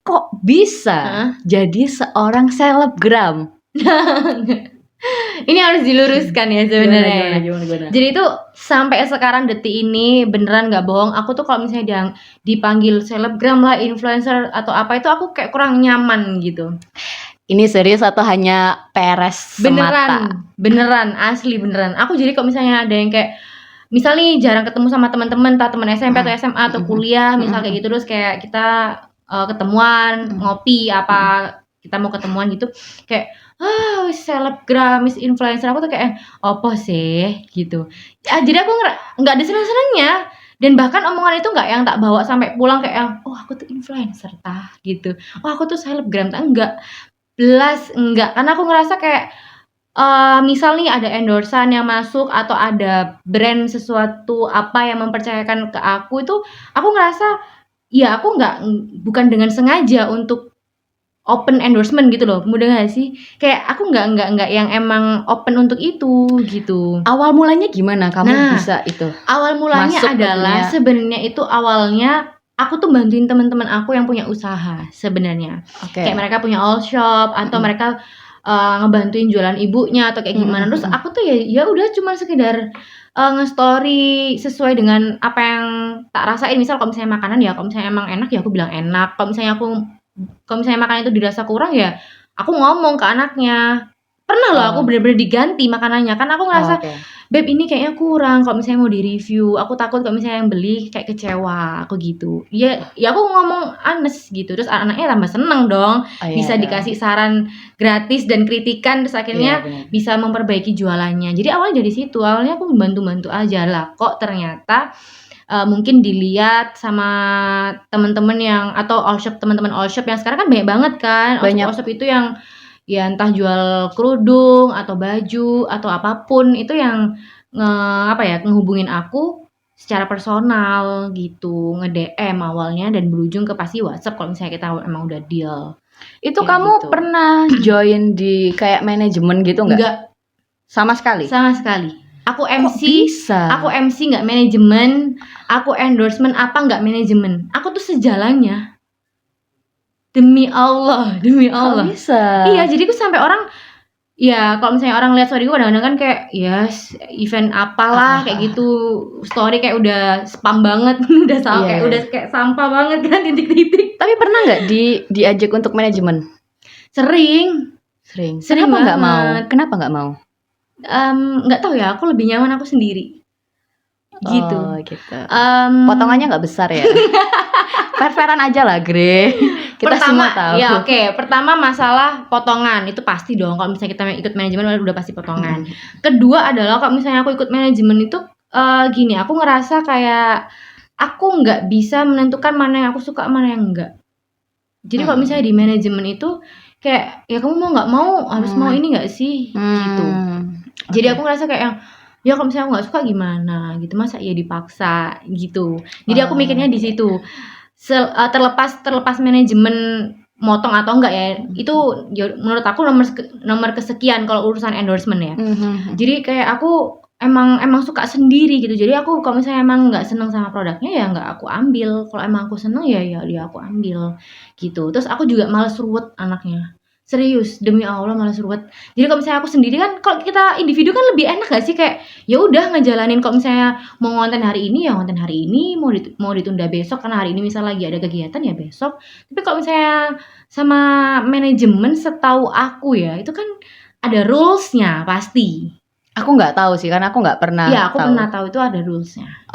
kok bisa jadi seorang selebgram? Ini harus diluruskan ya sebenarnya. Gimana? Jadi itu sampai sekarang detik ini beneran nggak bohong, aku tuh kalau misalnya dipanggil selebgram lah, influencer atau apa itu aku kayak kurang nyaman gitu. Ini serius atau hanya peres semata? Beneran, asli beneran. Aku jadi kalau misalnya ada yang kayak misal nih jarang ketemu sama teman-teman, teman SMP atau SMA atau kuliah, misal kayak gitu, terus kayak kita ketemuan, ngopi apa, kita mau ketemuan gitu, kayak selebgram, influencer, aku tuh kayak apa sih gitu. Ya, jadi aku nggak ada seneng-senengnya. Dan bahkan omongan itu nggak yang tak bawa sampai pulang kayak yang, oh aku tuh influencer tah gitu, oh aku tuh selebgram tah, enggak karena aku ngerasa kayak misal nih ada endorsan yang masuk atau ada brand sesuatu apa yang mempercayakan ke aku, itu aku ngerasa ya aku bukan dengan sengaja untuk open endorsement gitu loh, mudah gak sih? Kayak aku nggak yang emang open untuk itu gitu. Awal mulanya gimana kamu bisa itu? Awal mulanya adalah sebenarnya itu awalnya aku tuh bantuin teman-teman aku yang punya usaha sebenarnya. Kayak mereka punya all shop atau mereka ngebantuin jualan ibunya atau kayak gimana. Terus aku tuh ya udah cuma sekedar nge-story sesuai dengan apa yang tak rasain. Misal kalau misalnya makanan ya, kalau misalnya emang enak ya aku bilang enak. Kalau misalnya makanan itu dirasa kurang ya aku ngomong ke anaknya. Pernah loh aku bener-bener diganti makanannya, kan aku ngerasa Beb ini kayaknya kurang kalau misalnya mau di-review, aku takut kalau misalnya yang beli kayak kecewa, aku gitu. Ya aku ngomong honest gitu, terus anaknya tambah seneng dong, bisa dikasih saran gratis dan kritikan, terus akhirnya bisa memperbaiki jualannya. Jadi awalnya dari situ, awalnya aku bantu-bantu aja lah, kok ternyata mungkin dilihat sama teman-teman yang atau teman-teman all shop yang sekarang kan banyak banget kan, all shop itu yang ya entah jual kerudung atau baju atau apapun itu yang ngehubungin aku secara personal gitu, nge-DM awalnya dan berujung ke pasti WhatsApp kalau misalnya kita emang udah deal. Itu kamu gitu. Pernah join di kayak manajemen gitu enggak? Sama sekali? Sama sekali. Aku MC nggak manajemen, aku endorsement apa nggak manajemen. Aku tuh sejalannya. Demi Allah. Kok bisa? Iya, jadi aku sampai orang, ya kalau misalnya orang lihat story gue kadang-kadang kan kayak event apalah kayak gitu, story kayak udah spam banget, udah kayak sampah banget kan, titik-titik. Tapi pernah nggak diajak untuk manajemen? Sering. Kenapa nggak mau? Nggak tahu ya, aku lebih nyaman aku sendiri. Gitu. Potongannya nggak besar ya? Fair-fairan aja lah, Gre. Kita semua tahu. Ya pertama masalah potongan itu pasti dong. Kalau misalnya kita ikut manajemen udah pasti potongan. Kedua adalah kalau misalnya aku ikut manajemen itu gini, aku ngerasa kayak aku nggak bisa menentukan mana yang aku suka, mana yang enggak. Jadi kalau misalnya di manajemen itu kayak ya kamu mau nggak mau harus mau ini nggak sih gitu. Jadi aku ngerasa kayak yang ya kalau misalnya aku nggak suka gimana gitu, masa ya dipaksa gitu. Jadi aku mikirnya di situ. Terlepas manajemen motong atau enggak ya, itu menurut aku nomor kesekian kalau urusan endorsement ya. Jadi kayak aku emang suka sendiri gitu. Jadi aku kalau misalnya emang nggak seneng sama produknya ya nggak aku ambil. Kalau emang aku seneng ya aku ambil gitu. Terus aku juga malas ruwet anaknya. Serius, demi Allah malas ruwet. Jadi kalau misalnya aku sendiri kan, kalau kita individu kan lebih enak gak sih, kayak ya udah ngejalanin. Kalau misalnya mau ngonten hari ini ya ngonten hari ini, mau ditunda besok karena hari ini misal lagi ada kegiatan ya besok. Tapi kalau misalnya sama manajemen, setahu aku ya itu kan ada rules-nya pasti. Aku nggak tahu sih, karena aku nggak pernah. Iya, aku pernah tahu itu ada rules-nya.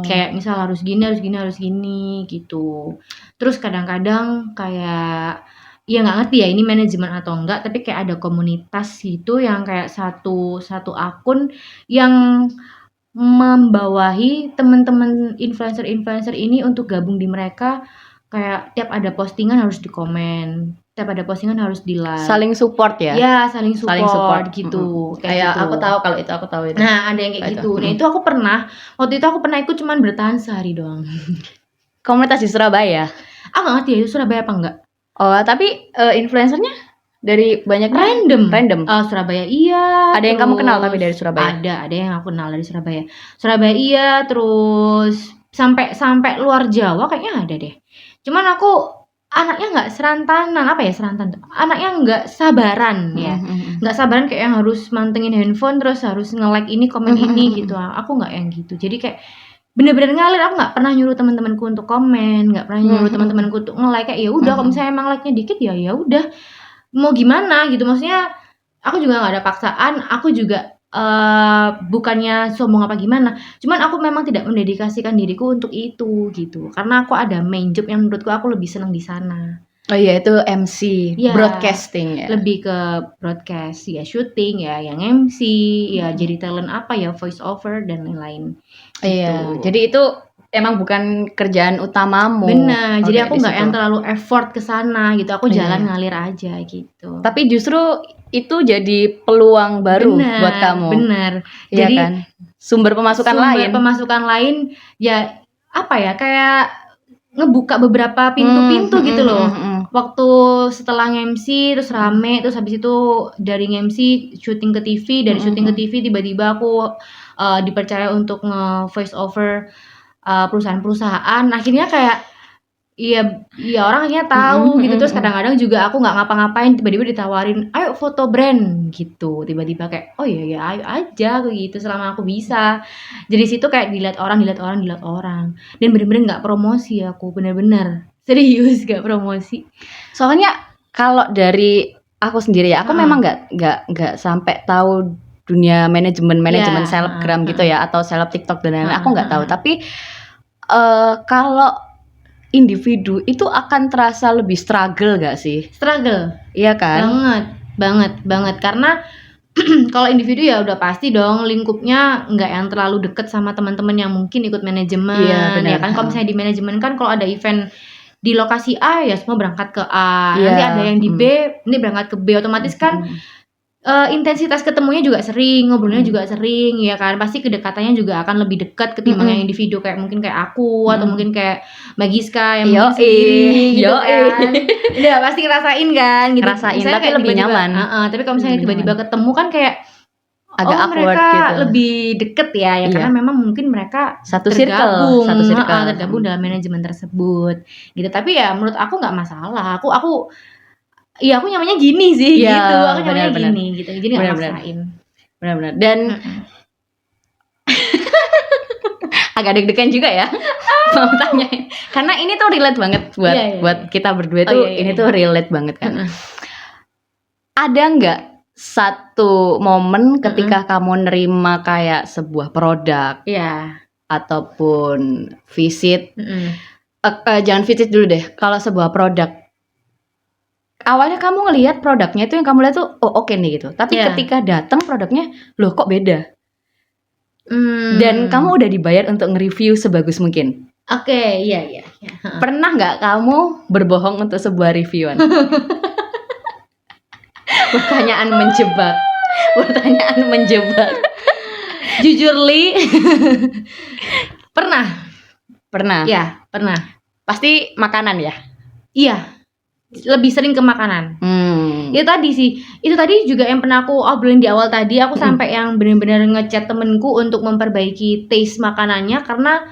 Kayak misal harus gini gitu. Terus kadang-kadang kayak ya nggak ngerti ya ini manajemen atau enggak, tapi kayak ada komunitas gitu yang kayak satu akun yang membawahi teman-teman influencer ini untuk gabung di mereka. Kayak tiap ada postingan harus dikomen, tiap ada postingan harus di-like. Saling support ya? Iya, saling support gitu. Kayak gitu. Aku tahu itu. Nah, ada yang kayak gitu. Nah, itu waktu itu aku pernah ikut cuman bertahan sehari doang. Komunitas di Surabaya? Aku nggak ngerti ya itu Surabaya apa enggak. Tapi influencernya dari banyak random. Surabaya iya. Ada yang kamu kenal tapi dari Surabaya? Ada yang aku kenal dari Surabaya. Surabaya iya, terus sampai luar Jawa kayaknya ada deh. Cuman aku anaknya nggak serantanan, apa ya serantan tuh? Anaknya nggak sabaran ya. Nggak sabaran kayak yang harus mantengin handphone terus harus nge-like ini, komen ini gitu. Aku nggak yang gitu. Jadi kayak bener-bener ngalir. Aku nggak pernah nyuruh teman-temanku untuk komen, nggak pernah nyuruh teman-temanku untuk nge-like. Kayak ya udah, kalau misalnya emang like-nya dikit ya udah. Mau gimana gitu, maksudnya aku juga nggak ada paksaan. Aku juga bukannya sombong apa gimana, cuman aku memang tidak mendedikasikan diriku untuk itu gitu, karena aku ada main job yang menurutku aku lebih senang di sana. Oh iya, itu MC, Ya, broadcasting ya. lebih ke broadcast ya, syuting ya, yang MC ya, jadi talent apa ya, voice over dan lain-lain. Iya, jadi itu emang bukan kerjaan utamamu. Benar, jadi aku nggak yang terlalu effort ke sana gitu, aku jalan ngalir aja gitu. Tapi justru itu jadi peluang baru buat kamu. Benar. Iya Jadi kan? Sumber pemasukan lain ya, apa ya, kayak ngebuka beberapa pintu-pintu gitu loh. Waktu setelah MC terus rame, terus habis itu dari MC syuting ke TV, dari syuting ke TV tiba-tiba aku dipercaya untuk nge-voice over perusahaan-perusahaan. Akhirnya kayak iya orang akhirnya tahu gitu. Terus kadang-kadang juga aku nggak ngapa-ngapain tiba-tiba ditawarin ayo foto brand gitu, tiba-tiba kayak oh iya ya ayo aja gitu selama aku bisa. Jadi situ kayak dilihat orang dan bener-bener nggak promosi, aku bener-bener serius gak promosi. Soalnya kalau dari aku sendiri ya, aku memang nggak sampai tahu dunia manajemen selebgram gitu ya, atau seleb TikTok dan lain-lain. Aku nggak tahu. Tapi kalau individu itu akan terasa lebih struggle gak sih? Struggle, iya kan? Banget. Karena kalau individu ya udah pasti dong lingkupnya nggak yang terlalu deket sama teman-teman yang mungkin ikut manajemen. Iya, ya kan, kalau misalnya di manajemen kan kalau ada event di lokasi A ya semua berangkat ke A. Nanti ada yang di B, ini berangkat ke B, otomatis kan intensitas ketemunya juga sering, ngobrolnya juga sering, ya kan, pasti kedekatannya juga akan lebih dekat ketimbang yang individu kayak mungkin kayak aku atau mungkin kayak Mbak Giska yang mungkin sendiri gitu kan. Udah pasti ngerasain kan gitu. Ngerasain, tapi lebih nyaman. Tapi kalau misalnya tiba-tiba ketemu kan kayak agak awkward mereka gitu. lebih deket ya karena memang mungkin mereka satu tergabung circle dalam manajemen tersebut gitu. Tapi ya menurut aku nggak masalah. Aku nyamannya gini sih gitu. Aku nyamannya gini gitu. Jadi nggak maksain. Benar-benar. Dan agak deg-degan juga ya mau tanya, karena ini tuh relate banget buat kita berdua tuh. Ini tuh relate banget kan. Ada nggak satu momen ketika kamu nerima kayak sebuah produk ataupun visit, jangan visit dulu deh, kalau sebuah produk awalnya kamu ngelihat produknya itu yang kamu lihat tuh oh oke nih gitu, tapi ketika datang produknya loh kok beda, dan kamu udah dibayar untuk nge-review sebagus mungkin. Iya. Pernah nggak kamu berbohong untuk sebuah reviewan? Pertanyaan menjebak. Jujur Li, pernah. Ya, pernah. Pasti makanan ya? Iya. Lebih sering ke makanan. Itu tadi juga yang pernah aku obrolin di awal tadi. Aku sampai yang benar-benar ngechat temenku untuk memperbaiki taste makanannya, karena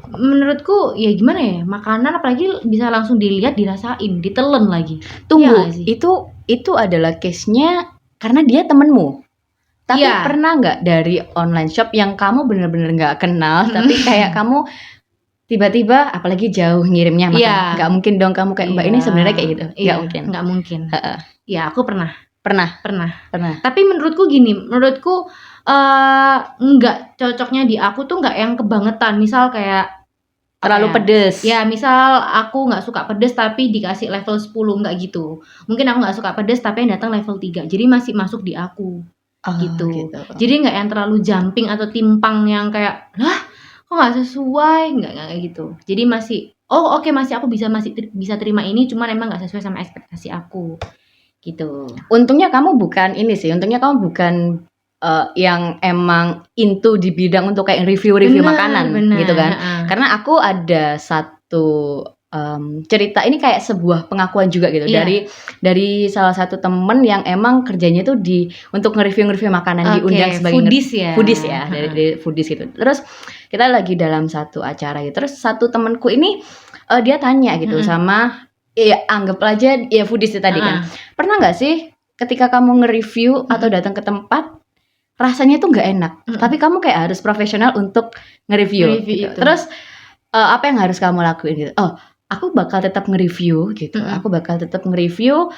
menurutku ya gimana ya, makanan apalagi bisa langsung dilihat, dirasain, ditelen lagi. Tunggu, itu adalah case-nya karena dia temenmu. Tapi pernah nggak dari online shop yang kamu benar-benar nggak kenal, tapi kayak kamu tiba-tiba apalagi jauh ngirimnya makan, nggak mungkin dong kamu kayak Mbak ini sebenarnya kayak gitu, nggak mungkin. Ya aku pernah. Tapi menurutku nggak cocoknya di aku tuh nggak yang kebangetan, misal kayak terlalu pedes. Ya misal aku nggak suka pedes tapi dikasih level 10, nggak gitu. Mungkin aku nggak suka pedes tapi yang datang level 3, jadi masih masuk di aku. Gitu. Jadi nggak yang terlalu jumping atau timpang yang kayak lah kok nggak sesuai, nggak kayak gitu. Jadi masih masih aku bisa terima ini, cuman emang nggak sesuai sama ekspektasi aku gitu. Untungnya kamu bukan yang emang into di bidang untuk kayak review makanan gitu kan. Karena aku ada satu cerita, ini kayak sebuah pengakuan juga gitu, dari salah satu temen yang emang kerjanya tuh untuk nge-review makanan, diundang sebagai foodies ya, dari foodies gitu. Terus kita lagi dalam satu acara gitu, terus satu temenku ini dia tanya gitu sama ya anggap aja ya foodies itu tadi kan. Pernah nggak sih ketika kamu nge-review atau datang ke tempat rasanya tuh nggak enak, tapi kamu kayak harus profesional untuk nge-review gitu. Terus apa yang harus kamu lakuin gitu? Oh, aku bakal tetap nge-review gitu. Aku bakal tetap nge-review.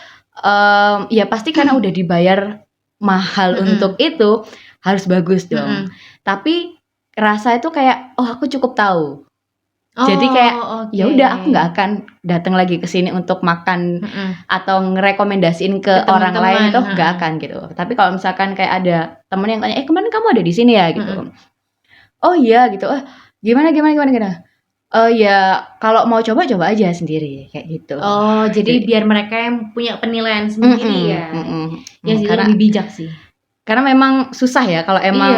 Ya pasti karena udah dibayar mahal untuk itu harus bagus dong. Tapi rasa itu kayak aku cukup tahu. Jadi kayak ya udah aku nggak akan datang lagi ke sini untuk makan atau ngerekomendasiin ke orang lain itu nggak akan gitu. Tapi kalau misalkan kayak ada temen yang tanya, kemarin kamu ada di sini ya gitu. Oh iya gitu. Gimana? Ya kalau mau coba aja sendiri kayak gitu. Oh jadi biar mereka yang punya penilaian sendiri ya. Ya sih lebih bijak sih. Karena memang susah ya kalau emang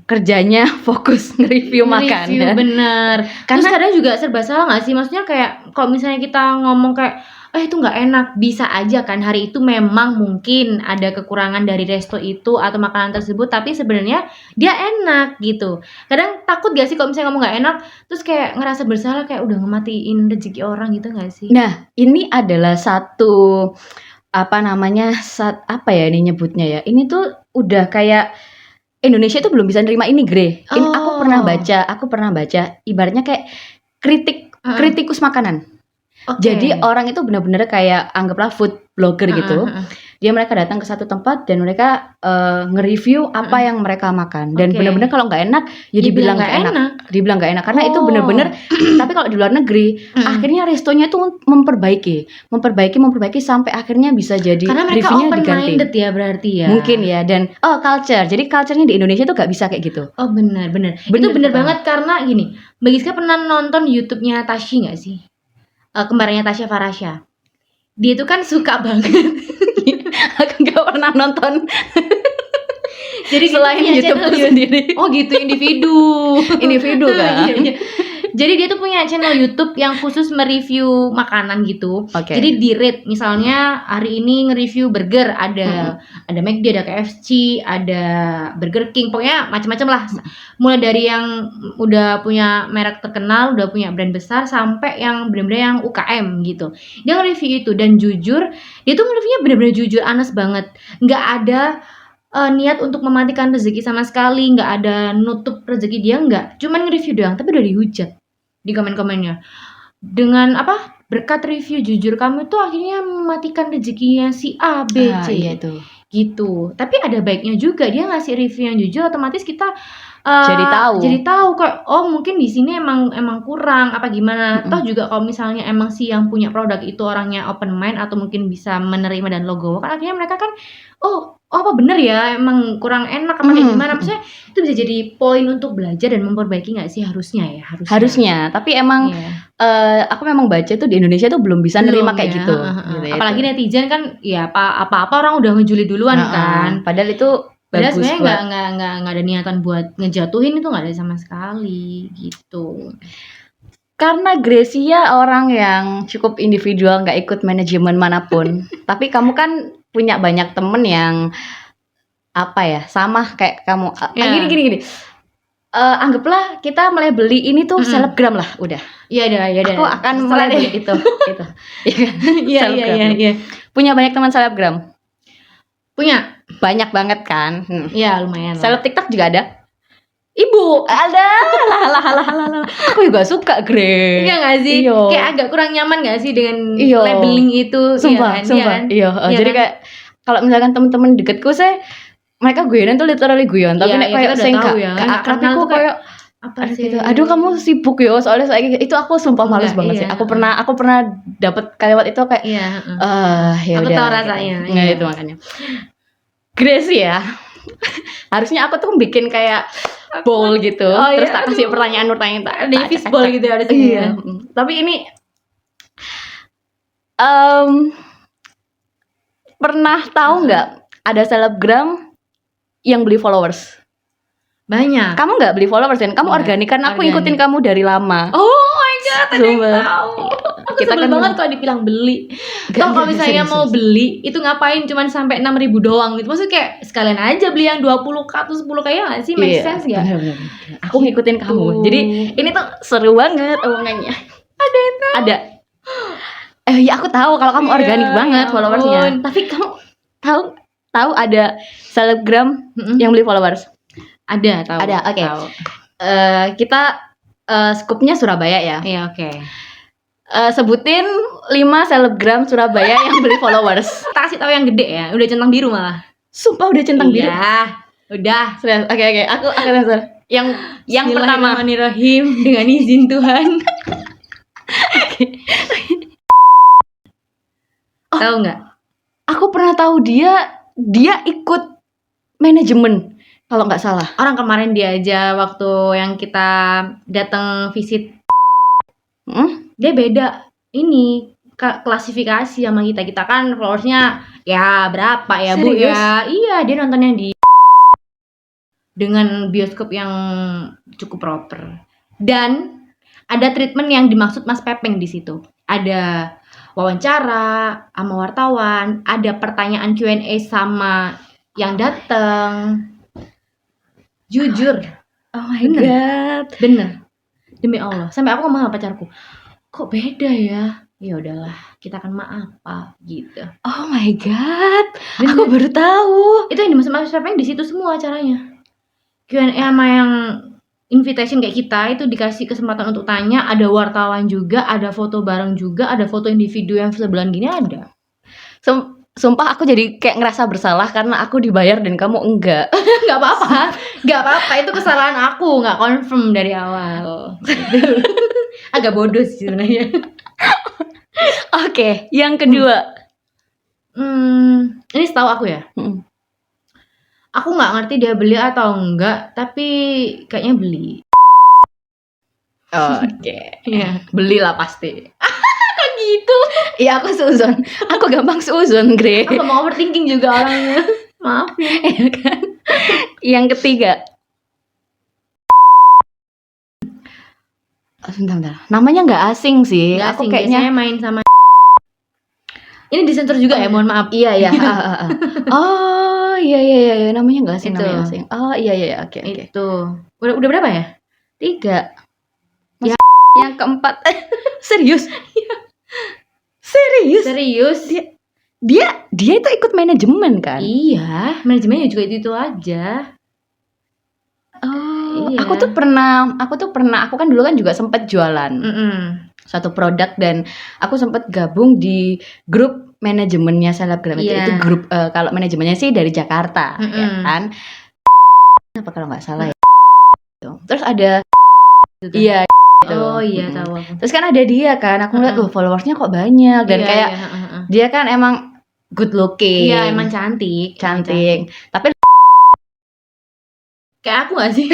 kerjanya fokus nge-review makanan. Bener. Karena terus kadang juga serba salah nggak sih? Maksudnya kayak kalau misalnya kita ngomong kayak itu nggak enak, bisa aja kan hari itu memang mungkin ada kekurangan dari resto itu atau makanan tersebut, tapi sebenarnya dia enak gitu. Kadang takut gak sih kalau misalnya ngomong nggak enak, terus kayak ngerasa bersalah kayak udah ngematiin rezeki orang gitu nggak sih? Nah ini adalah satu apa ya ini nyebutnya ya, ini tuh udah kayak Indonesia tuh belum bisa nerima ini Aku pernah baca ibaratnya kayak kritikus makanan. Jadi orang itu benar-benar kayak anggaplah food blogger gitu. Mereka datang ke satu tempat dan mereka nge-review apa yang mereka makan. Dan benar-benar kalau nggak enak ya dibilang nggak enak. Dibilang nggak enak karena itu benar-benar. Tapi kalau di luar negeri akhirnya restonya tuh memperbaiki sampai akhirnya bisa jadi karena mereka open-minded ya berarti ya. Mungkin ya. Dan culture. Jadi culture-nya di Indonesia tuh nggak bisa kayak gitu. Oh benar. Itu benar banget karena gini. Mbak Giska pernah nonton YouTube-nya Tashi nggak sih? Kembarannya Tasya Farasya. Dia itu kan suka banget. Aku nggak pernah nonton. Jadi selain YouTube sendiri. Oh gitu, individu kan. Iya. Jadi dia tuh punya channel YouTube yang khusus mereview makanan gitu. Jadi di rate misalnya hari ini nge-review burger, ada McD, ada KFC, ada Burger King, pokoknya macam-macam lah. Mulai dari yang udah punya merek terkenal, udah punya brand besar sampai yang benar-benar yang UKM gitu. Dia nge-review itu dan jujur, dia tuh nge-reviewnya benar-benar jujur, honest banget. Nggak ada niat untuk mematikan rezeki sama sekali, nggak ada nutup rezeki dia, nggak. Cuman nge-review doang, tapi udah dihujat di komen-komennya dengan berkat review jujur kamu tuh akhirnya mematikan rezekinya si A, B, C gitu. Tapi ada baiknya juga, dia ngasih review yang jujur, otomatis kita jadi tahu kok mungkin di sini emang kurang apa gimana. Toh juga kalau misalnya emang si yang punya produk itu orangnya open mind atau mungkin bisa menerima dan logo kan, akhirnya mereka kan apa bener ya emang kurang enak apa kayak gimana. Maksudnya itu bisa jadi poin untuk belajar dan memperbaiki nggak sih? Harusnya. Tapi emang aku memang baca tuh di Indonesia tuh belum bisa nerima kayak gitu. Apalagi netizen kan ya apa orang udah ngejuli duluan kan. Padahal itu sebenarnya nggak ada niatan buat ngejatuhin, itu nggak ada sama sekali gitu. Karena Gracia orang yang cukup individual, nggak ikut manajemen manapun. Tapi kamu kan punya banyak temen yang sama kayak kamu. Gini. Anggaplah kita mulai beli ini tuh selebgram lah, udah. Iya. Aku akan mulai beli itu. Iya. Punya banyak teman selebgram. Punya banyak banget kan. Iya lumayan. Seleb TikTok juga ada. Ibu ada. Aku juga suka Iya nggak sih? Iyo. Kayak agak kurang nyaman nggak sih dengan labeling itu? Sumpah. Jadi kan? Kayak kalau misalkan teman-teman deketku mereka guyonan tuh literally guyon, tapi nek kayak sing gak akrab aku kayak apa sih gitu. Aduh kamu sibuk ya, soalnya itu aku sumpah males banget sih. Aku pernah dapat kalimat itu kayak ya udah. Aku tahu rasanya. Nggak itu makanya. Grace ya. Harusnya aku tuh bikin kayak bowl gitu, terus tak kasih pertanyaan Davis bowl gitu harusnya. Iya. Tapi ini pernah tahu nggak ada selebgram yang beli followers? Banyak. Kamu nggak beli followers kan? Kamu organik kan? Aku ikutin kamu dari lama. Oh my god, tahu. Kita sebel banget kalau dibilang beli. Kalau misalnya mau beli itu ngapain cuman sampai 6.000 doang gitu. Maksudnya kayak sekalian aja beli yang 20k atau 10k ya nggak sih? Make sense nggak? Aku ngikutin kamu. Jadi ini tuh seru banget omongannya. Ada yang tahu? Ada. Ya aku tahu kalau kamu organik banget followersnya. Tapi kamu tahu ada selebgram yang beli followers? Ada, tahu. Ada, oke. Kita skupnya Surabaya ya. Iya, oke. Sebutin 5 selebgram Surabaya yang beli followers. Kasih tahu yang gede ya, udah centang biru malah. Sumpah udah centang biru. Udah. Oke. Aku akan answer. Yang pertama, Bismillahirrahmanirrahim, dengan izin Tuhan. Tahu nggak? Aku pernah tahu dia ikut manajemen kalau nggak salah. Orang kemarin dia aja waktu yang kita datang visit, dia beda ini klasifikasi sama kita. Kita kan followersnya ya berapa ya. Serius? Bu ya. Iya, dia nontonnya di dengan bioskop yang cukup proper. Dan ada treatment yang dimaksud Mas Pepeng di situ. Ada wawancara sama wartawan, ada pertanyaan Q&A sama yang datang. Jujur. Oh my god. Bener. Demi Allah. Sampai aku ngomong sama pacarku, kok beda ya? Ya udahlah, kita akan maaf gitu. Oh my god. Bener. Aku baru tahu. Itu yang dimaksud Mas Pepeng di situ semua acaranya. Q&A sama yang invitation kayak kita itu dikasih kesempatan untuk tanya, ada wartawan juga, ada foto bareng juga, ada foto individu yang sebelahan gini ada. Sumpah aku jadi kayak ngerasa bersalah karena aku dibayar dan kamu enggak. Gak apa-apa, itu kesalahan aku, gak confirm dari awal. Agak bodoh sih sebenarnya. Oke, yang kedua. Ini setahu aku ya. Aku nggak ngerti dia beli atau enggak, tapi kayaknya beli. Oke. Iya. Belilah pasti. Kok gitu? Iya, aku seuzon. Aku gampang seuzon, Gre. Aku mau overthinking juga orangnya. Maaf ya. Iya kan? Yang ketiga. Bentar. Namanya nggak asing sih. Nggak aku asing, kayaknya main sama. Ini disensor juga ya, mohon maaf. Iya. Oh iya, namanya nggak asing, Itu. namanya asing. Oh iya, oke. Itu. Udah berapa ya? 3. Ya. Yang keempat. Serius? Serius? Dia itu ikut manajemen kan? Iya, manajemennya juga itu aja. Oh, iya. Aku kan dulu kan juga sempat jualan suatu produk dan aku sempat gabung di grup manajemennya selebgram itu. Itu grup kalau manajemennya sih dari Jakarta, ya kan? Apa kalau nggak salah ya? Terus ada iya. Oh iya, tahu aku. Terus kan ada dia kan, aku ngeliat followersnya kok banyak dan kayak dia kan emang good looking. Iya, emang cantik. Tapi kayak aku gak sih?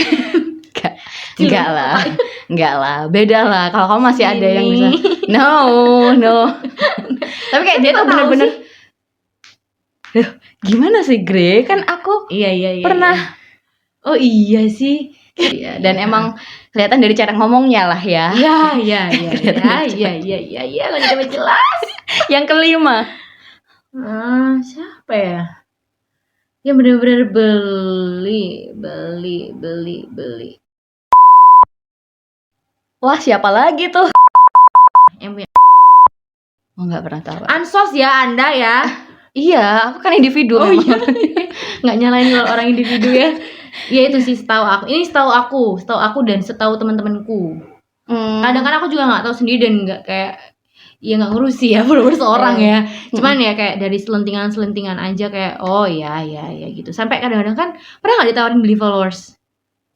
Enggak lah, beda lah. Kalau kamu masih ada yang bisa. No. Tapi kayak dia tuh bener-bener. Loh, gimana sih, Gre? Kan aku iya pernah. Oh iya sih. Iya, dan emang kelihatan dari cara ngomongnya lah ya. Iya. Kalau jelas. Yang kelima. Siapa ya? Yang bener-bener beli. Wah, siapa lagi tuh? Yang punya. Oh, nggak pernah tahu. Ansos ya Anda ya. Iya, aku kan individu. Oh iya. Nggak nyalain kalau orang individu ya. Iya itu sih setahu aku. Ini setahu aku dan setahu teman-temanku. Kadang kan aku juga nggak tahu sendiri dan nggak kayak ya nggak ngurusi ya followers orang ya. Cuman ya kayak dari selentingan aja kayak oh ya gitu. Sampai kadang-kadang kan pernah nggak ditawarin beli followers?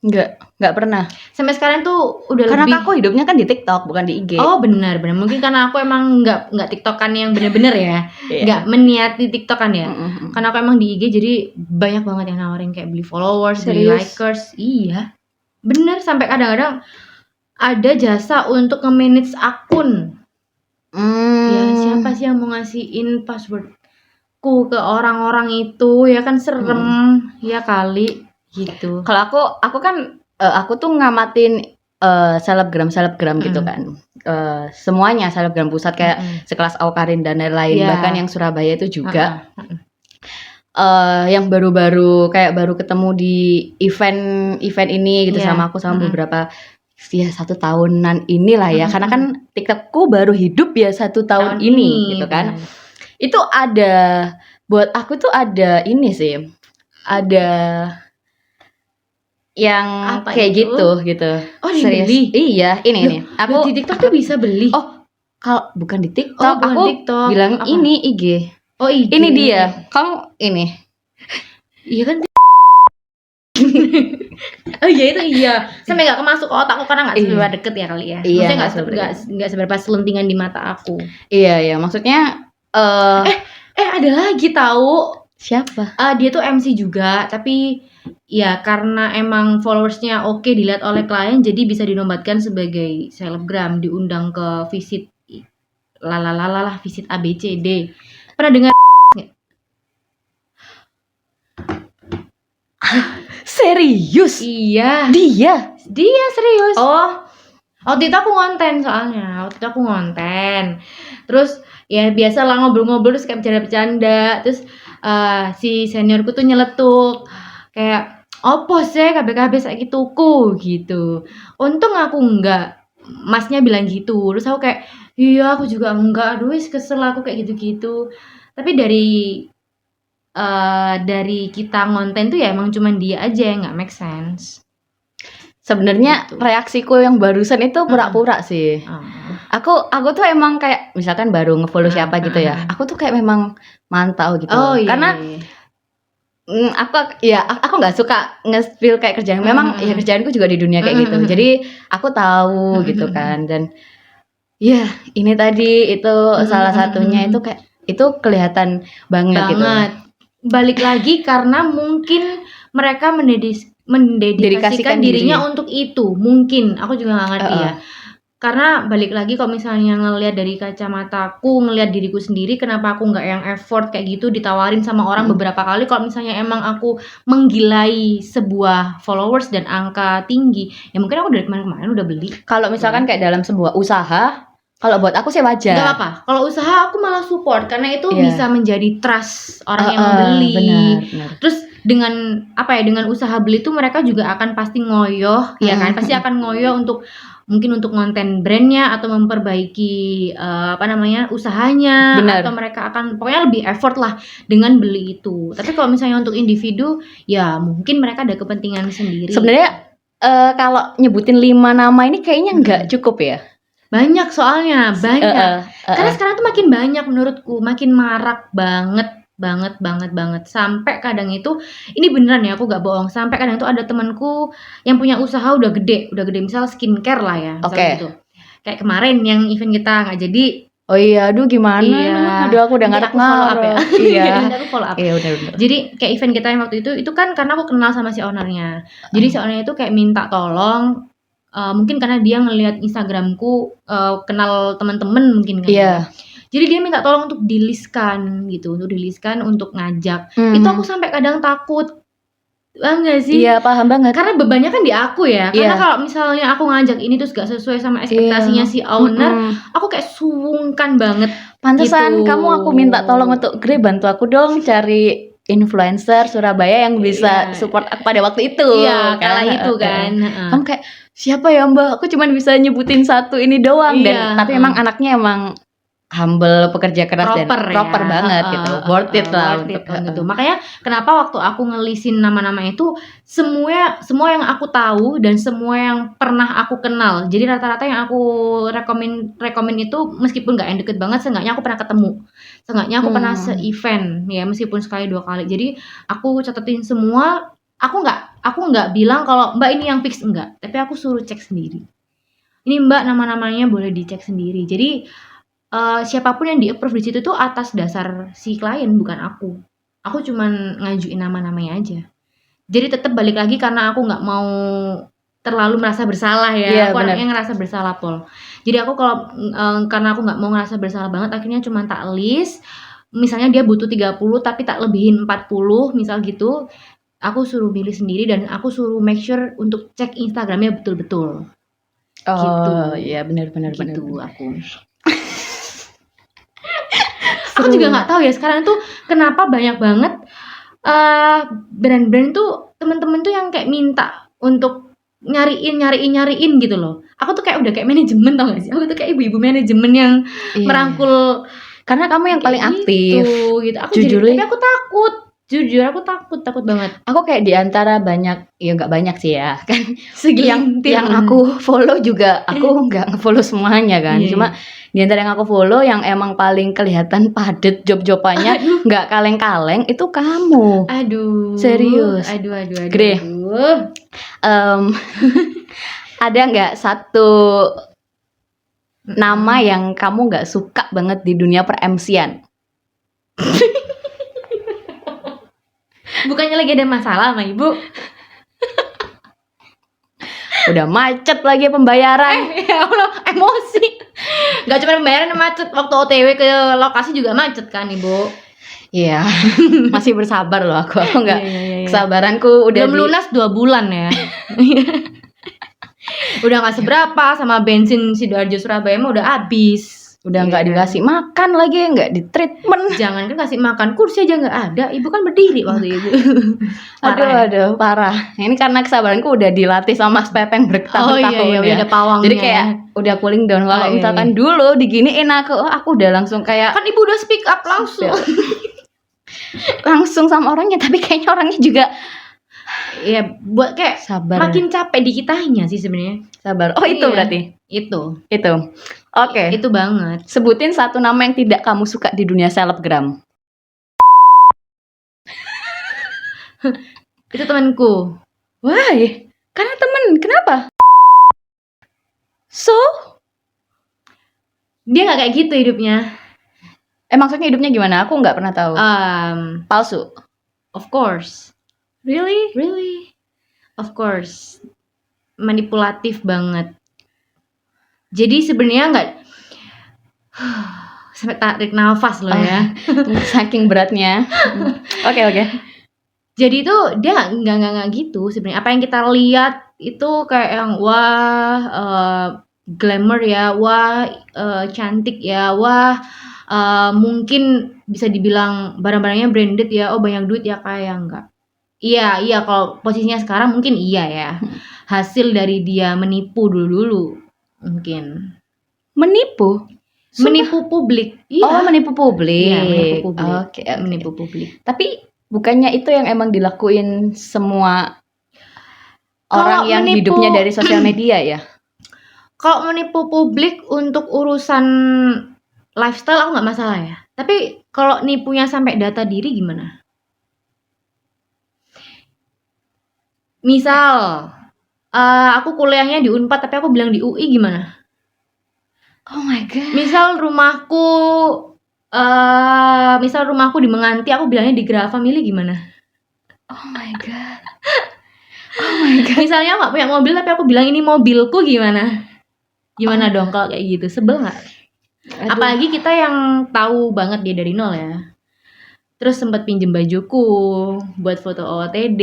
Nggak pernah. Sampai sekarang tuh udah karena lebih. aku hidupnya kan di TikTok bukan di IG. Oh benar. Mungkin karena aku emang nggak TikTokan yang bener-bener ya. Nggak meniati TikTokan ya. Karena aku emang di IG jadi banyak banget yang nawarin kayak beli followers, beli likers. Iya. Bener, sampai kadang-kadang ada jasa untuk nge-manage akun. Ya siapa sih yang mau ngasihin passwordku ke orang-orang itu, ya kan serem. Ya kali gitu. Kalau aku kan aku tuh ngamatin selebgram gitu kan. Semuanya selebgram pusat kayak sekelas Awkarin dan lain-lain, bahkan yang Surabaya itu juga. Yang baru-baru kayak baru ketemu di event ini gitu sama aku sama beberapa ya 1 tahunan inilah ya, karena kan TikTokku baru hidup ya 1 tahun ini gitu kan. Itu ada, buat aku tuh ada ini sih, ada yang Apa kayak itu? gitu. Oh, Serius. dibeli? Iya, ini nih. Aku di TikTok tuh bisa beli. Oh, kalau bukan di TikTok, bukan aku TikTok. bilang Apa? ini IG. Oh, IG. Ini dia. Kamu ini. Iya kan? Oh iya itu iya. Sampai nggak kemasuk ke otakku karena nggak seberapa deket ya kali ya. Iya, Maksudnya nggak seberapa selentingan di mata aku. Iya, maksudnya ada lagi tahu. Siapa? Dia tuh MC juga, tapi ya karena emang followersnya oke dilihat oleh klien, jadi bisa dinobatkan sebagai selebgram, diundang ke visit visit ABCD. Pernah dengar nggak? Serius? Iya. Dia serius. Oh, waktu itu aku ngonten soalnya. Terus ya biasa lah ngobrol-ngobrol terus kayak bercanda-bercanda. Terus si seniorku tuh nyeletuk kayak opo sih KB saiki tuku gitu. Untung aku enggak. Masnya bilang gitu. Terus aku kayak iya aku juga enggak. Aduh kesel aku kayak gitu-gitu. Tapi dari kita ngonten tuh ya emang cuman dia aja yang nggak make sense. Sebenarnya Gitu. Reaksiku yang barusan itu pura-pura sih. Aku tuh emang kayak misalkan baru ngefollow siapa gitu ya. Aku tuh kayak memang mantau gitu. Oh iya. Karena aku nggak suka nge-spill kayak kerjaan. Memang ya kerjaanku juga di dunia kayak gitu. Jadi aku tahu gitu kan. Dan ya ini tadi itu salah satunya itu kayak itu kelihatan banget gitu. Balik lagi karena mungkin mereka mendedikasikan dirinya untuk itu. Mungkin aku juga nggak ngerti ya. Karena balik lagi kalau misalnya ngelihat dari kacamataku, ngelihat diriku sendiri, kenapa aku nggak yang effort kayak gitu ditawarin sama orang beberapa kali. Kalau misalnya emang aku menggilai sebuah followers dan angka tinggi, ya mungkin aku dari kemarin-kemarin udah beli. Kalau misalkan kayak dalam sebuah usaha, kalau buat aku sih wajar. Gak apa. Kalau usaha aku malah support karena itu bisa menjadi trust orang yang mau beli. Benar. Terus dengan dengan usaha beli itu mereka juga akan pasti ngoyoh, ya kan? Pasti akan ngoyoh untuk ngonten brandnya atau memperbaiki usahanya. Benar. Atau mereka akan pokoknya lebih effort lah dengan beli itu. Tapi kalau misalnya untuk individu, ya mungkin mereka ada kepentingan sendiri. Sebenarnya kalau nyebutin 5 nama ini kayaknya nggak cukup ya. Banyak soalnya, karena sekarang tuh makin banyak menurutku, makin marak banget. Sampai kadang itu, ini beneran ya aku gak bohong, sampai kadang itu ada temanku yang punya usaha udah gede misal skincare lah ya, gitu. Kayak kemarin yang event kita nggak jadi. Oh iya, aduh gimana? Iya. Aduh aku udah ngarep follow up ya. Iya. Aku follow up. Iya benar. Jadi kayak event kita yang waktu itu kan karena aku kenal sama si ownernya. Jadi si ownernya itu kayak minta tolong. Mungkin karena dia ngelihat Instagramku, kenal teman-teman mungkin kan. Iya. Jadi dia minta tolong untuk di-list-kan gitu, untuk ngajak. Itu aku sampai kadang takut. Paham gak sih? Iya, paham banget. Karena bebannya kan di aku ya. Karena kalau misalnya aku ngajak ini terus gak sesuai sama ekspektasinya si owner, aku kayak sungkan banget. Pantesan gitu. kamu aku minta tolong untuk Gre bantu aku dong cari influencer Surabaya yang bisa support aku pada waktu itu. Iya, kala itu kan. Kamu kayak siapa ya Mbak? Aku cuma bisa nyebutin satu ini doang. Dan tapi emang anaknya emang humble, pekerja keras proper dan proper banget gitu. Worth it lah gitu. Makanya kenapa waktu aku ngelisin nama-nama itu semua yang aku tahu dan semua yang pernah aku kenal. Jadi rata-rata yang aku rekomen itu meskipun nggak yang deket banget, seenggaknya aku pernah ketemu. Seenggaknya aku pernah se-event ya meskipun sekali 2 kali. Jadi aku catetin semua. Aku nggak bilang kalau Mbak ini yang fix, enggak. Tapi aku suruh cek sendiri. Ini Mbak nama-namanya boleh dicek sendiri. Jadi siapapun yang di-approve di situ tuh atas dasar si klien, bukan aku. Aku cuman ngajuin nama-namanya aja. Jadi tetap balik lagi karena aku nggak mau terlalu merasa bersalah ya. Aku anaknya ngerasa bersalah, Pol. Jadi aku kalau karena aku nggak mau ngerasa bersalah banget, akhirnya cuman tak list. Misalnya dia butuh 30 tapi tak lebihin 40, misal gitu. Aku suruh milih sendiri dan aku suruh make sure untuk cek Instagramnya betul-betul. Gitu. Iya benar. Gitu aku. Aku juga nggak tahu ya sekarang tuh kenapa banyak banget brand-brand tuh temen-temen tuh yang kayak minta untuk nyariin gitu loh. Aku tuh kayak udah kayak manajemen, tau gak sih? Aku tuh kayak ibu-ibu manajemen yang merangkul. Karena kamu yang paling aktif gitu. Aku jujur, tapi aku takut. Jujur aku takut banget. Aku kayak diantara banyak, ya nggak banyak sih ya kan, Segelintir yang aku follow juga aku nggak ngefollow semuanya kan. Cuma diantara yang aku follow yang emang paling kelihatan padet job-jobannya, nggak kaleng-kaleng itu kamu. Aduh. Serius. Aduh. Gre. Ada nggak satu nama yang kamu nggak suka banget di dunia per-MC-an? Bukannya lagi ada masalah sama ibu? Udah macet lagi pembayaran. Ya Allah, emosi. Gak cuma pembayaran macet, waktu OTW ke lokasi juga macet kan ibu? Iya. Masih bersabar loh aku nggak. Kesabaranku udah belum lunas 2 bulan ya. Udah gak seberapa, sama bensin Sidoarjo Surabaya mah udah habis. Udah nggak dikasih makan lagi, nggak di treatment. Jangan kan kasih makan, kursi aja nggak ada. Ibu kan berdiri waktu itu. Aduh, parah. Ini karena kesabaranku udah dilatih sama Mas Pepeng bertahun-tahun ya. Udah ada pawangnya. Jadi kayak udah cooling down. Kalau misalkan dulu diginiin aku udah langsung kayak, kan ibu udah speak up langsung sama orangnya. Tapi kayaknya orangnya juga ya buat kayak sabar. Makin capek di kitanya sih sebenarnya. Sabar. Oh itu berarti. Itu. Oke. Itu banget. Sebutin satu nama yang tidak kamu suka di dunia selebgram. Itu temanku. Why? Karena temen. Kenapa? So? Dia nggak kayak gitu hidupnya. Maksudnya hidupnya gimana? Aku nggak pernah tahu. Palsu. Of course. Really? Of course. Manipulatif banget. Jadi sebenarnya nggak sampai tarik nafas loh ya. Saking beratnya. Oke. Jadi itu dia nggak gitu sebenarnya. Apa yang kita lihat itu kayak yang glamour ya, cantik ya, mungkin bisa dibilang barang-barangnya branded ya, banyak duit ya, kayak enggak. Iya kalau posisinya sekarang mungkin iya ya. Hasil dari dia menipu dulu mungkin. Menipu publik. Iya. Menipu publik. Iya, menipu publik. Oke. Menipu publik. Tapi bukannya itu yang emang dilakuin semua orang yang hidupnya dari sosial media ya? Kalau menipu publik untuk urusan lifestyle aku nggak masalah ya. Tapi kalau nipunya sampai data diri gimana? Misal aku kuliahnya di Unpad tapi aku bilang di UI gimana? Oh my god. Misal rumahku di Menganti, aku bilangnya di Graha Family gimana? Oh my god. Misalnya nggak punya mobil tapi aku bilang ini mobilku gimana? Gimana dong kalau kayak gitu? Sebel nggak? Apalagi kita yang tahu banget dia dari nol ya. Terus sempat pinjem bajuku buat foto OOTD,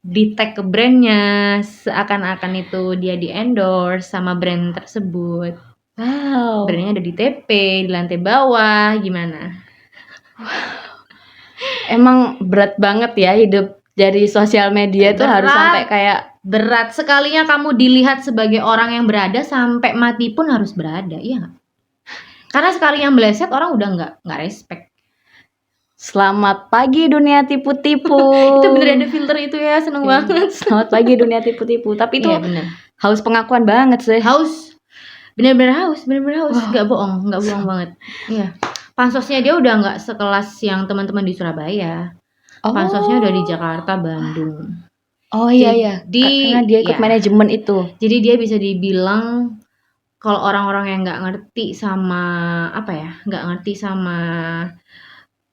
di tag ke brandnya, seakan-akan itu dia di endorse sama brand tersebut. Wow. Brandnya ada di TP, di lantai bawah, gimana? Emang berat banget ya hidup dari sosial media tuh, harus sampai kayak berat. Sekalinya kamu dilihat sebagai orang yang berada, sampai mati pun harus berada, iya. Karena sekali yang meleset orang udah nggak respect. Selamat pagi dunia tipu-tipu. Itu bener ada filter itu ya, seneng banget. Selamat pagi dunia tipu-tipu. Tapi itu haus pengakuan banget sih. Haus. Bener-bener haus. Nggak bohong banget. Iya. Pansosnya dia udah nggak sekelas yang teman-teman di Surabaya. Pansosnya udah di Jakarta, Bandung. Oh iya. Karena dia ikut manajemen itu. Jadi dia bisa dibilang kalau orang-orang yang nggak ngerti sama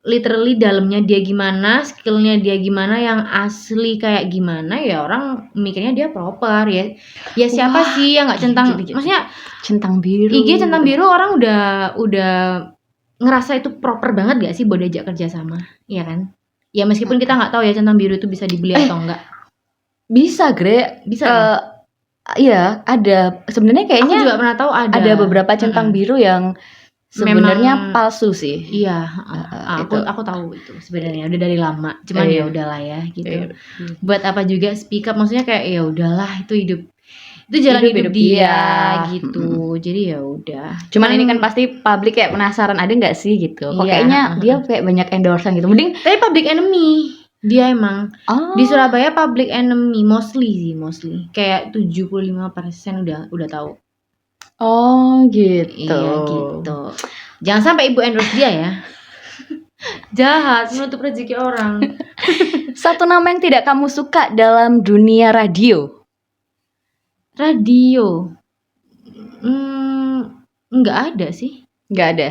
literally dalamnya dia gimana, skillnya dia gimana, yang asli kayak gimana, ya orang mikirnya dia proper ya. Ya siapa sih yang nggak centang? Maksudnya centang biru. IG centang biru, orang udah ngerasa itu proper banget gak sih buat diajak kerja sama, iya kan? Ya meskipun kita nggak tahu ya centang biru itu bisa dibeli atau enggak. Bisa, Gre. Bisa. Iya, ada. Sebenarnya kayaknya aku juga pernah tahu ada beberapa centang biru yang sebenarnya palsu sih. Iya, aku tahu itu sebenarnya udah dari lama. Cuman ya udahlah ya gitu. Buat apa juga speak up, maksudnya kayak ya udahlah itu hidup. Itu jalan hidup dia gitu. Jadi ya udah. Cuman ini kan pasti publik kayak penasaran ada nggak sih gitu. Kok kayaknya dia kayak banyak endorsean gitu. Mending tapi public enemy. Dia emang di Surabaya public enemy mostly. Kayak 75% udah tahu. Oh gitu. Iya gitu. Jangan sampai ibu endorse dia ya. Jahat, menutup rezeki orang. Satu nama yang tidak kamu suka dalam dunia radio? Radio, nggak ada sih. Nggak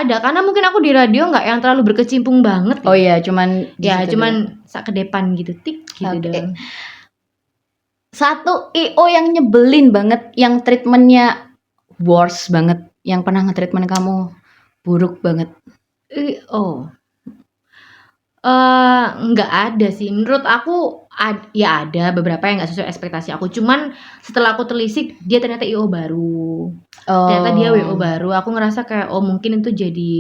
ada, karena mungkin aku di radio nggak yang terlalu berkecimpung banget. Oh iya, cuman sak kedepan gitu, tik gitu doang. Satu IO yang nyebelin banget, yang treatmentnya worst banget, yang pernah nge-treatment kamu buruk banget. Nggak ada sih. Menurut aku ya ada beberapa yang nggak sesuai ekspektasi aku. Cuman setelah aku telisik, dia ternyata IO baru. Ternyata dia WO baru. Aku ngerasa kayak mungkin itu jadi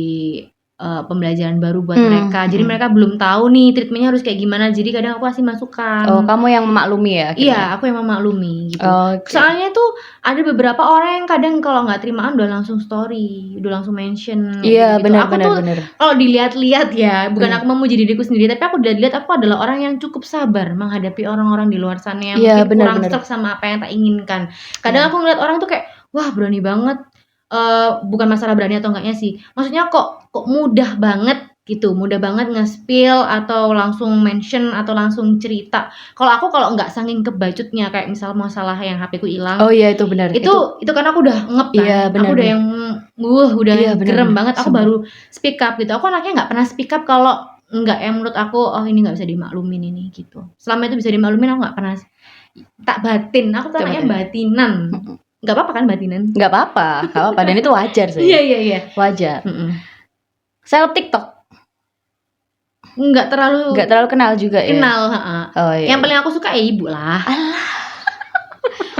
pembelajaran baru buat mereka. Jadi mereka belum tahu nih treatmentnya harus kayak gimana. Jadi kadang aku kasih masukan. Kamu yang memaklumi ya? Iya, aku yang memaklumi gitu. Soalnya tuh ada beberapa orang yang kadang kalau nggak terimaan udah langsung story, udah langsung mention. Iya, gitu. benar. Kalau dilihat-lihat ya, bukan aku memuji diriku sendiri, tapi aku udah lihat aku adalah orang yang cukup sabar menghadapi orang-orang di luar sana yang mungkin kurang serk sama apa yang tak inginkan. Kadang aku ngeliat orang tuh kayak, wah berani banget. Bukan masalah berani atau enggaknya sih, maksudnya kok mudah banget gitu, mudah banget nge-spill atau langsung mention atau langsung cerita. Kalau nggak saking kebacutnya, kayak misal masalah yang HP ku hilang. Oh iya, itu benar. Itu karena aku udah ngep kan. Iya, benar, aku udah yang udah gerem banget. Aku baru speak up gitu. Aku anaknya nggak pernah speak up kalau nggak yang menurut aku ini nggak bisa dimaklumin ini gitu. Selama itu bisa dimaklumin, aku nggak pernah tak batin. Aku tuh anaknya batinan. Nggak apa-apa kan batinan? Nggak apa-apa, dan itu wajar sih. Iya. Wajar. Seleb TikTok? Nggak terlalu kenal juga ya? Kenal, iya. Yang paling aku suka ibu lah.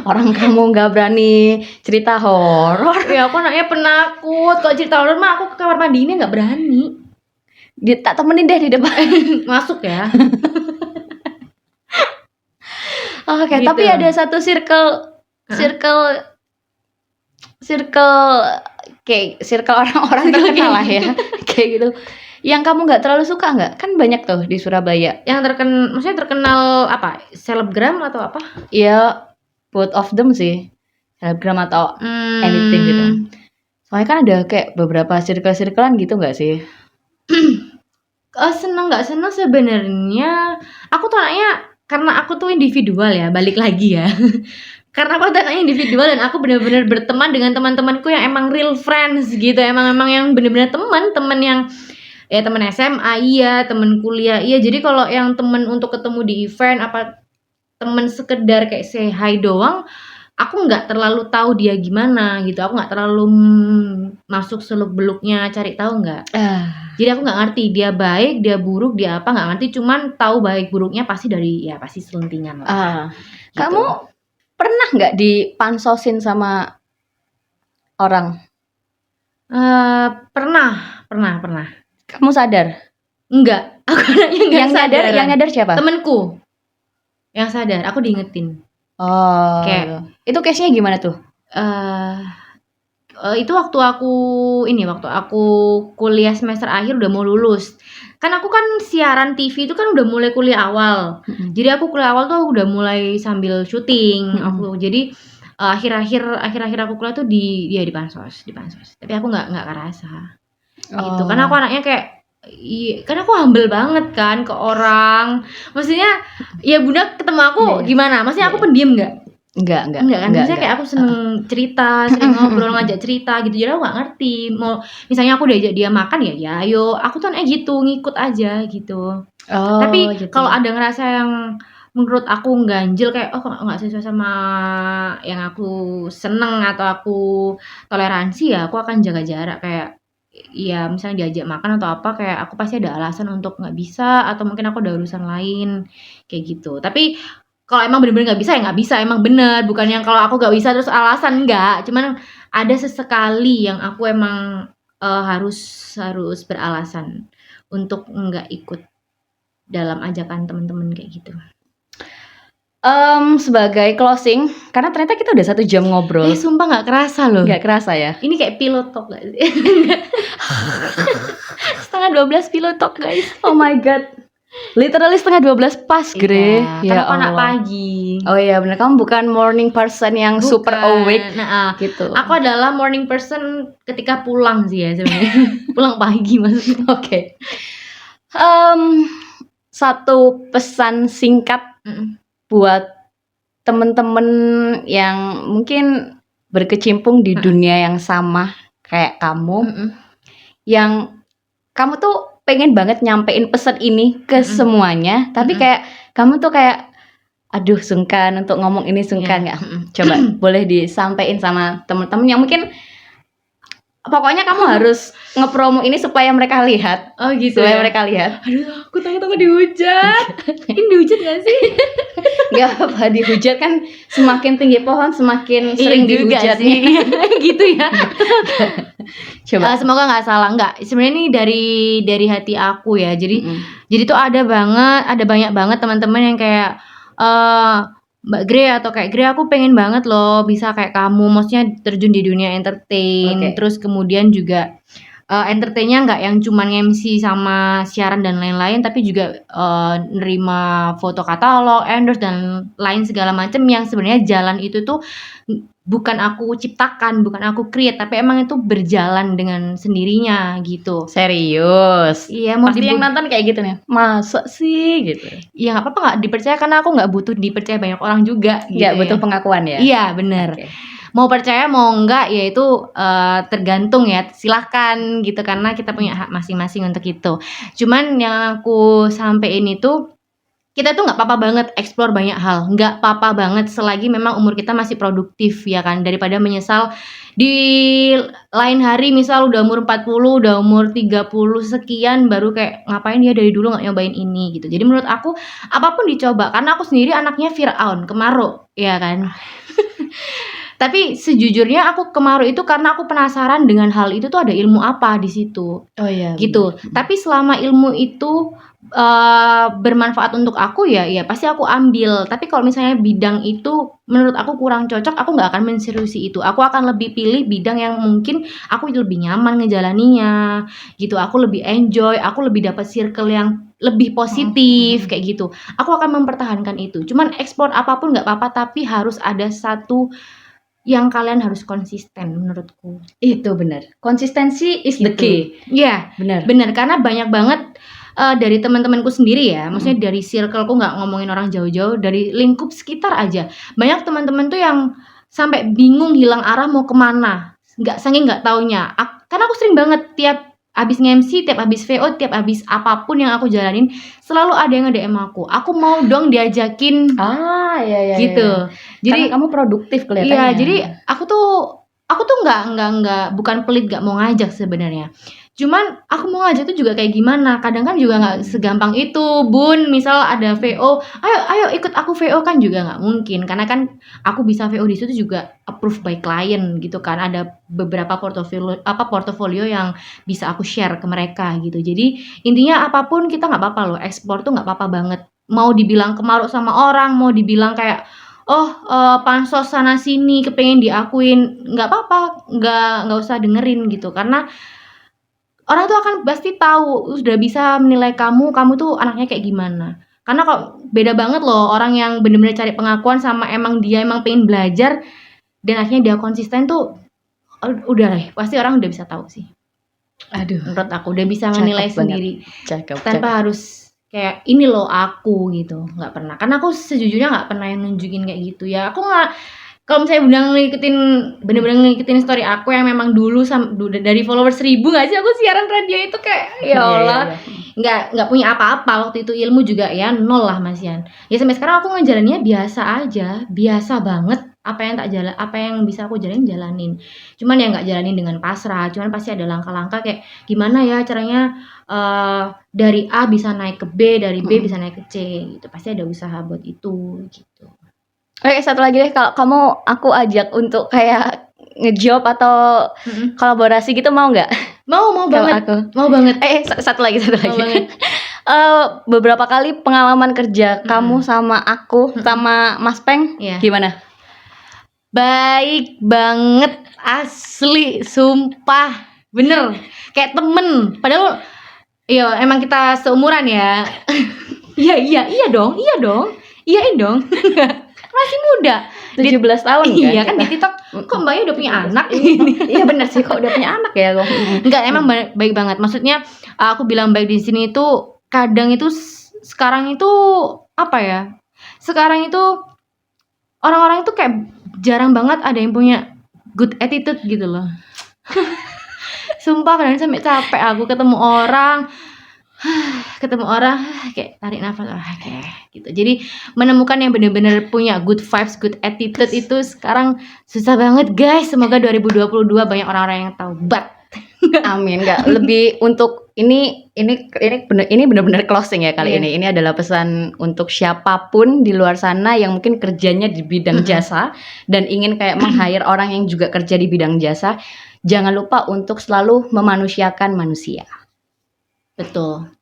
Orang kamu nggak berani cerita horor? Ya aku anaknya penakut. Kalau cerita horor mah aku ke kamar mandi ini nggak berani. Tak temenin deh di depan. Masuk ya. Oke, gitu. Tapi ada satu circle kayak circle orang-orang terkenal lah ya, kayak gitu. Yang kamu nggak terlalu suka nggak? Kan banyak tuh di Surabaya. Yang maksudnya terkenal apa? Selebgram atau apa? Iya, both of them sih. Selebgram atau anything gitu. Soalnya kan ada kayak beberapa circle-circlean gitu nggak sih? Seneng nggak seneng sebenarnya. Aku tuh anaknya, karena aku tuh individual ya, balik lagi ya. Karena aku anaknya individual dan aku benar-benar berteman dengan teman-temanku yang emang real friends gitu. Emang yang benar-benar teman yang ya teman SMA iya, teman kuliah iya. Jadi kalau yang teman untuk ketemu di event apa teman sekedar kayak say hi doang, aku nggak terlalu tahu dia gimana gitu. Aku nggak terlalu masuk seluk-beluknya cari tahu nggak. Jadi aku nggak ngerti dia baik, dia buruk, dia apa nggak ngerti. Cuman tahu baik buruknya pasti pasti selentingan lah. Gitu. Kamu pernah nggak dipansosin sama orang? Pernah. Kamu sadar? Enggak, aku anaknya nggak sadar. Yang nyadar siapa? Temenku yang sadar, aku diingetin. Kayak itu case-nya gimana tuh? Itu waktu aku kuliah semester akhir udah mau lulus. Kan aku kan siaran TV itu kan udah mulai kuliah awal. Jadi aku kuliah awal tuh udah mulai sambil syuting. Jadi akhir-akhir aku kuliah tuh dia di pansos. Tapi aku nggak kerasa. Gitu. Karena aku anaknya kayak karena aku humble banget kan ke orang. Maksudnya ya bunda ketemu aku gimana? Maksudnya aku pendiam nggak? Enggak kan. Maksudnya kayak aku seneng cerita, sering ngobrol, ngajak cerita gitu. Jadi aku nggak ngerti. Mau misalnya aku diajak dia makan ya ayo. Aku tuh gitu, ngikut aja gitu. Tapi gitu. Kalau ada ngerasa yang menurut aku ganjil kayak kok nggak sesuai sama yang aku seneng atau aku toleransi, ya aku akan jaga jarak. Kayak ya misalnya diajak makan atau apa, kayak aku pasti ada alasan untuk nggak bisa, atau mungkin aku ada urusan lain kayak gitu. Tapi kalau emang bener-bener nggak bisa ya nggak bisa, emang bener. Bukan yang kalau aku nggak bisa terus alasan, enggak. Cuman ada sesekali yang aku emang harus beralasan untuk nggak ikut dalam ajakan teman-teman kayak gitu. Sebagai closing, karena ternyata kita udah 1 jam ngobrol. Sumpah nggak kerasa loh. Nggak kerasa ya? Ini kayak pilot talk gak sih? 11:30 pilot talk guys. Oh my god. Literally 11:30 pas, Gre. Ya kan anak pagi. Oh iya benar, kamu bukan morning person yang super awake gitu. Aku adalah morning person ketika pulang sih ya sebenarnya. Pulang pagi maksudnya. Oke. Satu pesan singkat buat temen-temen yang mungkin berkecimpung di dunia yang sama kayak kamu, yang kamu tuh pengen banget nyampein pesan ini ke semuanya, tapi kayak kamu tuh kayak aduh sungkan untuk ngomong ini, sungkan nggak? Coba boleh disampaikan sama temen-temen yang mungkin pokoknya kamu harus ngepromo ini supaya mereka lihat. Oh gitu. Supaya mereka lihat. Aduh, aku takut dihujat. Ini dihujat gak sih? Gak apa, dihujat kan semakin tinggi pohon semakin sering dihujat sih. Gitu ya. Coba. Semoga nggak salah, nggak. Sebenarnya ini dari hati aku ya. Jadi tuh ada banyak banget teman-teman yang kayak Mbak Gre atau kayak Gre, aku pengen banget loh bisa kayak kamu, maksudnya terjun di dunia entertain. Terus kemudian juga entertainnya nggak yang cuman MC sama siaran dan lain-lain, tapi juga nerima foto katalog, endorse dan lain segala macam yang sebenarnya jalan itu tuh bukan aku ciptakan, bukan aku create, tapi emang itu berjalan dengan sendirinya gitu. Serius? Iya, pasti yang nonton kayak gitu nih. Masa sih gitu? Iya nggak apa-apa, nggak dipercaya karena aku nggak butuh dipercaya banyak orang juga. Nggak butuh pengakuan ya? Iya benar. Mau percaya mau enggak ya itu tergantung ya, silahkan gitu, karena kita punya hak masing-masing untuk itu. Cuman yang aku sampein itu, kita tuh nggak apa-apa banget explore banyak hal, nggak apa-apa banget selagi memang umur kita masih produktif ya kan, daripada menyesal di lain hari misal udah umur 40, udah umur 30 sekian baru kayak ngapain ya dari dulu nggak nyobain ini gitu. Jadi menurut aku apapun dicoba, karena aku sendiri anaknya Fir'aun, kemaruk ya kan. Tapi sejujurnya aku kemaruk itu karena aku penasaran dengan hal itu tuh ada ilmu apa di situ. Oh iya. Gitu. Tapi selama ilmu itu bermanfaat untuk aku ya pasti aku ambil. Tapi kalau misalnya bidang itu menurut aku kurang cocok, aku nggak akan menseriusi itu. Aku akan lebih pilih bidang yang mungkin aku lebih nyaman ngejalaninya gitu. Aku lebih enjoy, aku lebih dapat circle yang lebih positif kayak gitu. Aku akan mempertahankan itu. Cuman ekspor apapun nggak apa-apa, tapi harus ada satu yang kalian harus konsisten menurutku. Itu benar. Konsistensi is the key. Iya, benar. Karena banyak banget dari teman-temanku sendiri ya, maksudnya dari circleku, nggak ngomongin orang jauh-jauh, dari lingkup sekitar aja. Banyak teman-teman tuh yang sampai bingung hilang arah mau kemana, saking nggak taunya. Karena aku sering banget tiap abis nge-MC, tiap abis VO, tiap abis apapun yang aku jalanin, selalu ada yang nge-DM aku mau dong diajakin. Iya. Gitu. Jadi karena kamu produktif kelihatannya. Iya, jadi aku tuh nggak bukan pelit nggak mau ngajak sebenarnya. Cuman aku mau ngajak tuh juga kayak gimana. Kadang kan juga nggak segampang itu, Bun. Misal ada VO, ayo ikut aku VO, kan juga nggak mungkin. Karena kan aku bisa VO di situ juga approved by client gitu kan. Ada beberapa portofolio yang bisa aku share ke mereka gitu. Jadi intinya apapun kita nggak apa-apa loh. Ekspor tuh nggak apa-apa banget. Mau dibilang kemaruk sama orang, mau dibilang kayak pansos sana sini kepengen diakuin, nggak apa-apa, nggak usah dengerin gitu, karena orang tuh akan pasti tahu, udah bisa menilai kamu tuh anaknya kayak gimana. Karena kok beda banget loh orang yang bener-bener cari pengakuan sama emang pengen belajar dan akhirnya dia konsisten tuh, udah lah, pasti orang udah bisa tahu sih. Aduh, menurut aku udah bisa menilai sendiri. Cakep. Tanpa harus kayak ini loh aku gitu, nggak pernah. Karena aku sejujurnya nggak pernah yang nunjukin kayak gitu ya. Aku nggak, kalau misalnya bener-bener ngikutin story aku yang memang dulu dari followers 1000 nggak sih, aku siaran radio itu kayak ya Allah, nggak punya apa-apa waktu itu, ilmu juga ya 0 lah Mas Yan. Ya sampai sekarang aku ngejalannya biasa aja, biasa banget. Apa yang bisa aku jalanin. Cuman ya nggak jalanin dengan pasrah. Cuman pasti ada langkah-langkah kayak gimana ya caranya dari A bisa naik ke B, dari B bisa naik ke C gitu. Pasti ada usaha buat itu gitu. Oke, satu lagi deh, kalau aku ajak untuk kayak ngejob atau kolaborasi gitu, mau nggak? Mau Kalau banget. aku. Mau banget. Satu lagi. Mau banget. Beberapa kali pengalaman kerja kamu sama aku sama Mas Peng gimana? Baik banget, asli, sumpah, bener, kayak temen. Padahal, iya emang kita seumuran ya. iya dong, iyain dong. Masih muda. 17 tahun kan? Iya kan di TikTok, kok mbaknya udah punya anak? Iya bener sih, kok udah punya anak ya? Enggak, emang baik banget. Maksudnya aku bilang baik di sini itu kadang itu sekarang itu apa ya? Sekarang itu orang-orang itu kayak jarang banget ada yang punya good attitude gitu loh. Sumpah kadang sampai capek aku ketemu orang kayak tarik nafas kayak gitu. Jadi menemukan yang benar-benar punya good vibes, good attitude itu sekarang susah banget guys. Semoga 2022 banyak orang-orang yang taubat. Amin. Enggak, lebih untuk ini benar-benar closing ya kali ini. Ini adalah pesan untuk siapapun di luar sana yang mungkin kerjanya di bidang jasa dan ingin kayak meng-hire orang yang juga kerja di bidang jasa. Jangan lupa untuk selalu memanusiakan manusia. Betul.